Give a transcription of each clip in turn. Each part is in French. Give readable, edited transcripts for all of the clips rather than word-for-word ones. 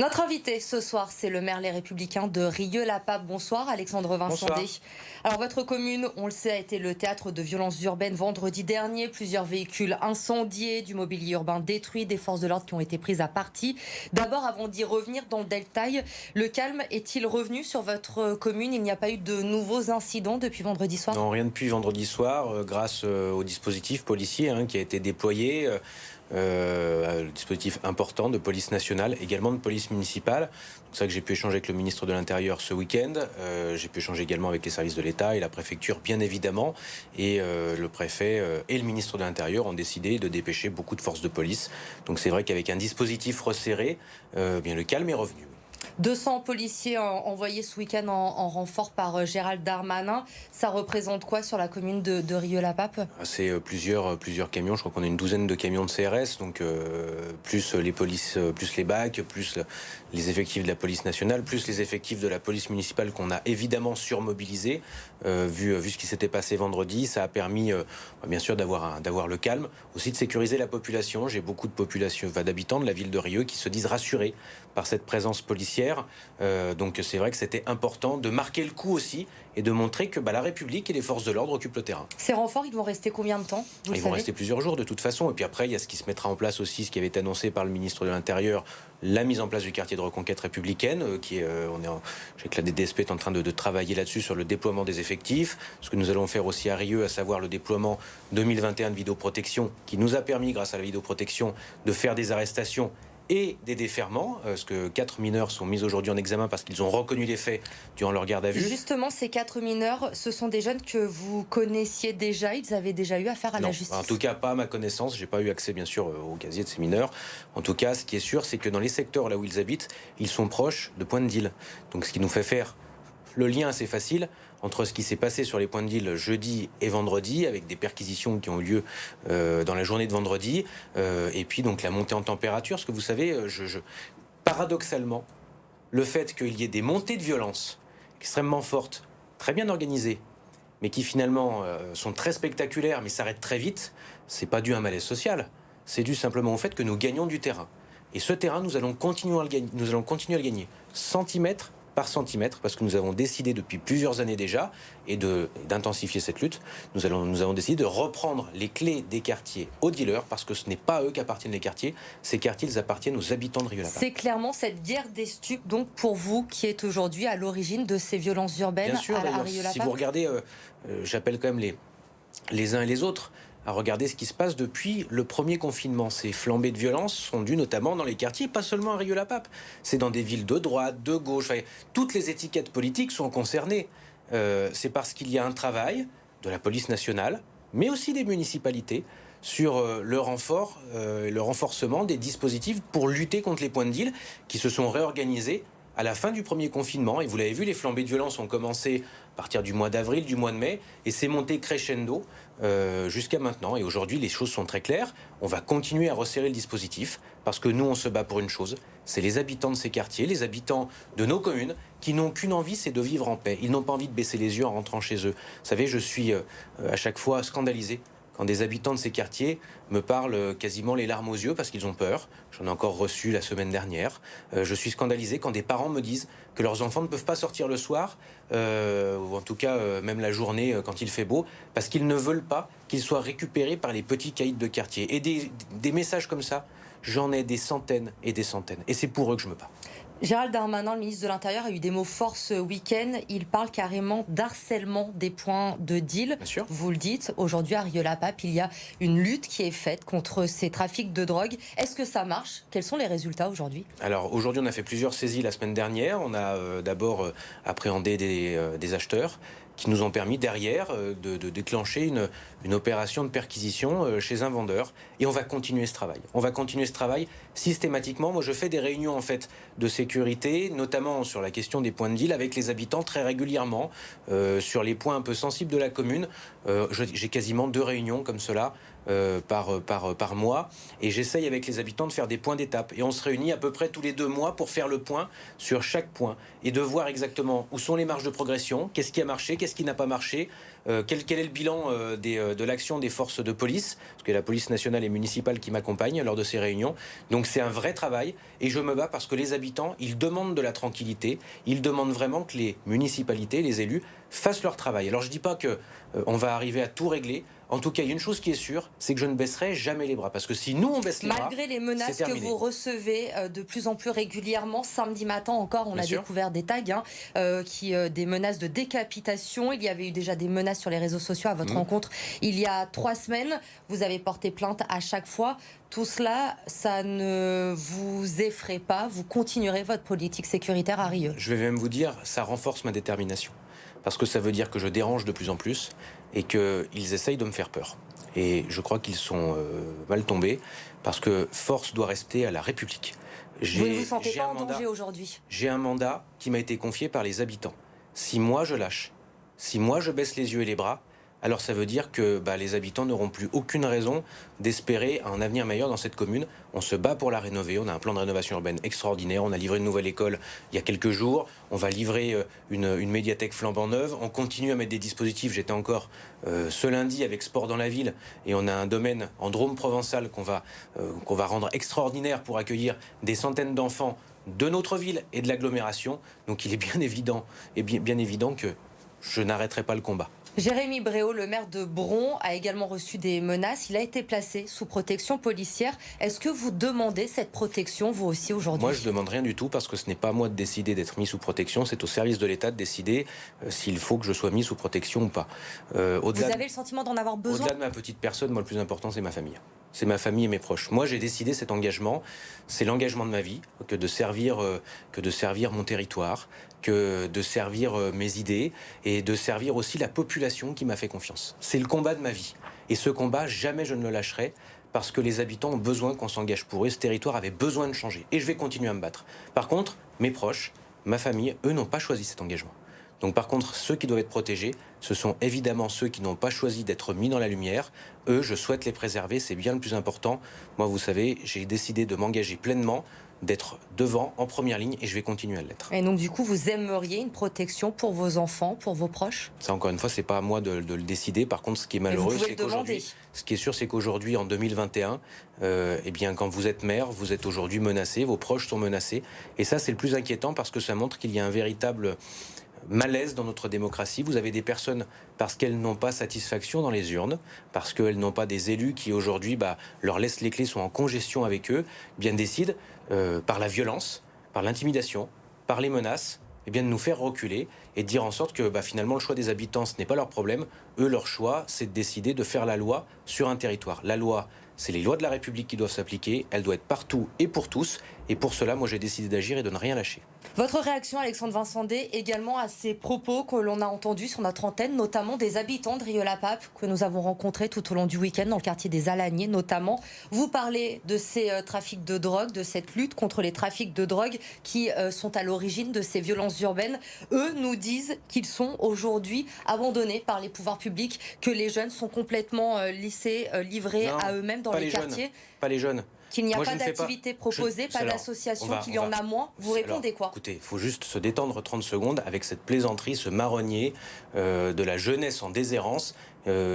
Notre invité ce soir, c'est le maire Les Républicains de Rieux-la-Pape. Bonsoir Alexandre Vincendé. Bonsoir. Alors votre commune, on le sait, a été le théâtre de violences urbaines vendredi dernier. Plusieurs véhicules incendiés, du mobilier urbain détruit, des forces de l'ordre qui ont été prises à partie. D'abord, avant d'y revenir dans le détail, le calme est-il revenu sur votre commune? Il n'y a pas eu de nouveaux incidents depuis vendredi soir? Non, rien depuis vendredi soir, grâce au dispositif policier qui a été déployé, le dispositif important de police nationale, également de police municipale. C'est ça que j'ai pu échanger avec le ministre de l'Intérieur ce week-end. J'ai pu échanger également avec les services de l'État et la préfecture, bien évidemment. Et le préfet et le ministre de l'Intérieur ont décidé de dépêcher beaucoup de forces de police. Donc c'est vrai qu'avec un dispositif resserré, bien le calme est revenu. 200 policiers envoyés ce week-end en renfort par Gérald Darmanin. Ça représente quoi sur la commune de Rieux-la-Pape? C'est plusieurs camions. Je crois qu'on a une douzaine de camions de CRS, donc plus les polices, plus les BAC, plus les effectifs de la police nationale, plus les effectifs de la police municipale qu'on a évidemment surmobilisés. Vu ce qui s'était passé vendredi, ça a permis bien sûr d'avoir le calme, aussi de sécuriser la population. J'ai beaucoup de d'habitants de la ville de Rieux qui se disent rassurés par cette présence policière. Donc c'est vrai que c'était important de marquer le coup aussi et de montrer que la République et les forces de l'ordre occupent le terrain. Ces renforts, ils vont rester combien de temps, vous le Ils vont savez? rester plusieurs jours de toute façon. Et puis après, il y a ce qui se mettra en place aussi, ce qui avait été annoncé par le ministre de l'Intérieur, la mise en place du quartier de reconquête républicaine, je sais que la DDSP est en train de travailler là-dessus sur le déploiement des effectifs. Ce que nous allons faire aussi à Rieux, à savoir le déploiement 2021 de vidéoprotection, qui nous a permis, grâce à la vidéoprotection, de faire des arrestations et des déferments, parce que 4 mineurs sont mis aujourd'hui en examen parce qu'ils ont reconnu les faits durant leur garde à vue. Justement, ces 4 mineurs, ce sont des jeunes que vous connaissiez déjà? Ils avaient déjà eu affaire à la justice? En tout cas, pas à ma connaissance. J'ai pas eu accès, bien sûr, au casier de ces mineurs. En tout cas, ce qui est sûr, c'est que dans les secteurs là où ils habitent, ils sont proches de points de deal. Donc, ce qui nous fait faire le lien assez facile entre ce qui s'est passé sur les points de deal jeudi et vendredi, avec des perquisitions qui ont eu lieu dans la journée de vendredi, et puis donc la montée en température. Parce que vous savez, paradoxalement, le fait qu'il y ait des montées de violence extrêmement fortes, très bien organisées, mais qui finalement sont très spectaculaires, mais s'arrêtent très vite, c'est pas dû à un malaise social. C'est dû simplement au fait que nous gagnons du terrain. Et ce terrain, nous allons continuer à le gagner, centimètre par centimètre, parce que nous avons décidé depuis plusieurs années déjà, et d'intensifier cette lutte, nous avons décidé de reprendre les clés des quartiers aux dealers, parce que ce n'est pas à eux qu'appartiennent les quartiers, ces quartiers, ils appartiennent aux habitants de Rieux-la-Pape. C'est clairement cette guerre des stupes, donc pour vous, qui est aujourd'hui à l'origine de ces violences urbaines Bien sûr, à Rieux-la-Pape? si vous regardez, j'appelle quand même les uns et les autres à regarder ce qui se passe depuis le premier confinement. Ces flambées de violence sont dues notamment dans les quartiers, pas seulement à Rieux-la-Pape. C'est dans des villes de droite, de gauche. Enfin, toutes les étiquettes politiques sont concernées. C'est parce qu'il y a un travail de la police nationale, mais aussi des municipalités, sur le renforcement des dispositifs pour lutter contre les points de deal qui se sont réorganisés à la fin du premier confinement. Et vous l'avez vu, les flambées de violence ont commencé à partir du mois d'avril, du mois de mai, et c'est monté crescendo jusqu'à maintenant. Et aujourd'hui, les choses sont très claires. On va continuer à resserrer le dispositif, parce que nous, on se bat pour une chose, c'est les habitants de ces quartiers, les habitants de nos communes, qui n'ont qu'une envie, c'est de vivre en paix. Ils n'ont pas envie de baisser les yeux en rentrant chez eux. Vous savez, je suis à chaque fois scandalisé quand des habitants de ces quartiers me parlent quasiment les larmes aux yeux parce qu'ils ont peur. J'en ai encore reçu la semaine dernière. Je suis scandalisé quand des parents me disent que leurs enfants ne peuvent pas sortir le soir, ou en tout cas même la journée quand il fait beau, parce qu'ils ne veulent pas qu'ils soient récupérés par les petits caïds de quartier. Et des messages comme ça, j'en ai des centaines et des centaines. Et c'est pour eux que je me bats. Gérald Darmanin, le ministre de l'Intérieur, a eu des mots forts ce week-end. Il parle carrément d'harcèlement des points de deal. Bien sûr. Vous le dites, aujourd'hui à Rieux-la-Pape, il y a une lutte qui est faite contre ces trafics de drogue. Est-ce que ça marche? Quels sont les résultats aujourd'hui? Alors aujourd'hui, on a fait plusieurs saisies la semaine dernière. On a d'abord appréhendé des acheteurs qui nous ont permis derrière de déclencher une opération de perquisition chez un vendeur. Et on va continuer ce travail. On va continuer ce travail systématiquement. Moi, je fais des réunions en fait de sécurité, notamment sur la question des points de deal avec les habitants très régulièrement, sur les points un peu sensibles de la commune. J'ai quasiment 2 réunions comme cela par mois. Et j'essaye avec les habitants de faire des points d'étape. Et on se réunit à peu près tous les 2 mois pour faire le point sur chaque point et de voir exactement où sont les marges de progression, qu'est-ce qui a marché, qu'est-ce qui n'a pas marché, quel est le bilan de l'action des forces de police, parce que la police nationale et municipale qui m'accompagne lors de ces réunions. Donc c'est un vrai travail et je me bats parce que les habitants, ils demandent de la tranquillité, ils demandent vraiment que les municipalités, les élus, fassent leur travail. Alors je ne dis pas qu'on va arriver à tout régler. En tout cas, il y a une chose qui est sûre, c'est que je ne baisserai jamais les bras. Parce que si nous, on baisse les bras, malgré les menaces que vous recevez de plus en plus régulièrement, samedi matin encore, on a découvert des tags, des menaces de décapitation. Il y avait eu déjà des menaces sur les réseaux sociaux à votre rencontre il y a 3 semaines. Vous avez porté plainte à chaque fois. Tout cela, ça ne vous effraie pas. Vous continuerez votre politique sécuritaire à Rieux. Je vais même vous dire, ça renforce ma détermination. Parce que ça veut dire que je dérange de plus en plus et qu'ils essayent de me faire peur. Et je crois qu'ils sont mal tombés parce que force doit rester à la République. Vous ne vous sentez pas en danger aujourd'hui? J'ai un mandat qui m'a été confié par les habitants. Si moi je lâche, si moi je baisse les yeux et les bras, alors ça veut dire que les habitants n'auront plus aucune raison d'espérer un avenir meilleur dans cette commune. On se bat pour la rénover, on a un plan de rénovation urbaine extraordinaire, on a livré une nouvelle école il y a quelques jours, on va livrer une médiathèque flambant neuve, on continue à mettre des dispositifs. J'étais encore ce lundi avec Sport dans la ville et on a un domaine en Drôme provençal qu'on va rendre extraordinaire pour accueillir des centaines d'enfants de notre ville et de l'agglomération. Donc il est bien évident que je n'arrêterai pas le combat. Jérémy Bréau, le maire de Bron, a également reçu des menaces. Il a été placé sous protection policière. Est-ce que vous demandez cette protection, vous aussi, aujourd'hui? Moi, je ne demande rien du tout parce que ce n'est pas à moi de décider d'être mis sous protection. C'est au service de l'État de décider s'il faut que je sois mis sous protection ou pas. Vous avez le sentiment d'en avoir besoin? Au-delà de ma petite personne, moi, le plus important, c'est ma famille. C'est ma famille et mes proches. Moi, j'ai décidé cet engagement. C'est l'engagement de ma vie, que de servir mon territoire, que de servir mes idées et de servir aussi la population qui m'a fait confiance. C'est le combat de ma vie. Et ce combat, jamais je ne le lâcherai parce que les habitants ont besoin qu'on s'engage pour eux. Ce territoire avait besoin de changer. Et je vais continuer à me battre. Par contre, mes proches, ma famille, eux n'ont pas choisi cet engagement. Donc par contre, ceux qui doivent être protégés, ce sont évidemment ceux qui n'ont pas choisi d'être mis dans la lumière. Eux, je souhaite les préserver, c'est bien le plus important. Moi, vous savez, j'ai décidé de m'engager pleinement, d'être devant, en première ligne, et je vais continuer à l'être. Et donc du coup, vous aimeriez une protection pour vos enfants, pour vos proches? Ça, encore une fois, c'est pas à moi de le décider. Par contre, ce qui est malheureux, c'est qu'aujourd'hui, ce qui est sûr, c'est qu'aujourd'hui, en 2021, quand vous êtes maire, vous êtes aujourd'hui menacé, vos proches sont menacés. Et ça, c'est le plus inquiétant parce que ça montre qu'il y a un véritable malaise dans notre démocratie. Vous avez des personnes, parce qu'elles n'ont pas satisfaction dans les urnes, parce qu'elles n'ont pas des élus qui aujourd'hui leur laissent les clés, sont en congestion avec eux, bien décident par la violence, par l'intimidation, par les menaces, de nous faire reculer et de dire en sorte que finalement le choix des habitants, ce n'est pas leur problème. Eux, leur choix, c'est de décider de faire la loi sur un territoire. La loi, c'est les lois de la République qui doivent s'appliquer. Elle doit être partout et pour tous. Et pour cela, moi, j'ai décidé d'agir et de ne rien lâcher. Votre réaction, Alexandre Vincendé, également à ces propos que l'on a entendus sur notre antenne, notamment des habitants de Rieux-la-Pape que nous avons rencontrés tout au long du week-end dans le quartier des Alaniers notamment. Vous parlez de ces trafics de drogue, de cette lutte contre les trafics de drogue qui sont à l'origine de ces violences urbaines. Eux nous disent qu'ils sont aujourd'hui abandonnés par les pouvoirs publics, que les jeunes sont complètement livrés à eux-mêmes dans les quartiers. Pas les jeunes. Qu'il n'y a pas d'activité proposée, pas d'association, qu'il y en a moins. Vous répondez quoi? Écoutez, il faut juste se détendre 30 secondes avec cette plaisanterie, ce marronnier de la jeunesse en déshérence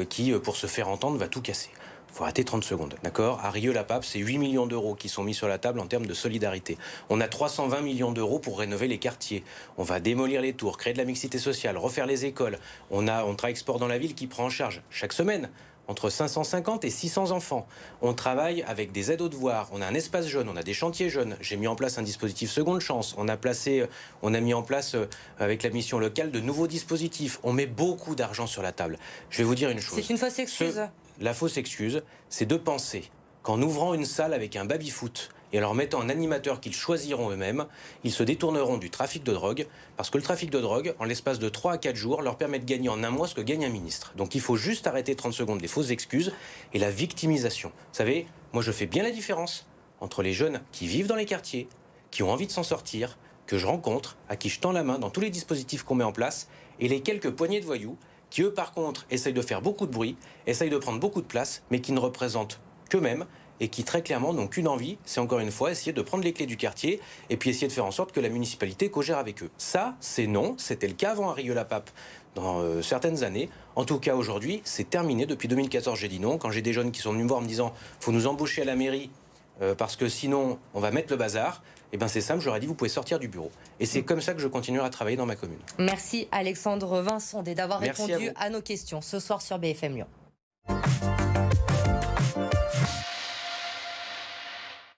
qui, pour se faire entendre, va tout casser. Il faut arrêter 30 secondes, d'accord? À Rieux-la-Pape, c'est 8 millions d'euros qui sont mis sur la table en termes de solidarité. On a 320 millions d'euros pour rénover les quartiers. On va démolir les tours, créer de la mixité sociale, refaire les écoles. On travaille Sport dans la ville qui prend en charge chaque semaine entre 550 et 600 enfants. On travaille avec des aides aux devoirs, on a un espace jeune, on a des chantiers jeunes. J'ai mis en place un dispositif seconde chance. On a mis en place avec la mission locale de nouveaux dispositifs. On met beaucoup d'argent sur la table. Je vais vous dire une chose. C'est une fausse excuse. La fausse excuse, c'est de penser qu'en ouvrant une salle avec un baby-foot et en leur mettant un animateur qu'ils choisiront eux-mêmes, ils se détourneront du trafic de drogue, parce que le trafic de drogue, en l'espace de 3 à 4 jours, leur permet de gagner en un mois ce que gagne un ministre. Donc il faut juste arrêter 30 secondes les fausses excuses et la victimisation. Vous savez, moi je fais bien la différence entre les jeunes qui vivent dans les quartiers, qui ont envie de s'en sortir, que je rencontre, à qui je tends la main dans tous les dispositifs qu'on met en place, et les quelques poignées de voyous qui eux par contre essayent de faire beaucoup de bruit, essayent de prendre beaucoup de place, mais qui ne représentent qu'eux-mêmes et qui très clairement n'ont qu'une envie, c'est encore une fois essayer de prendre les clés du quartier et puis essayer de faire en sorte que la municipalité co-gère avec eux. Ça, c'est non, c'était le cas avant Rieux-la-Pape dans certaines années. En tout cas aujourd'hui, c'est terminé. Depuis 2014, j'ai dit non. Quand j'ai des jeunes qui sont venus me voir en me disant « faut nous embaucher à la mairie parce que sinon on va mettre le bazar », eh bien c'est simple, je leur ai dit vous pouvez sortir du bureau. Et c'est comme ça que je continuerai à travailler dans ma commune. Merci Alexandre Vincent d'avoir Merci répondu à nos questions ce soir sur BFM Lyon.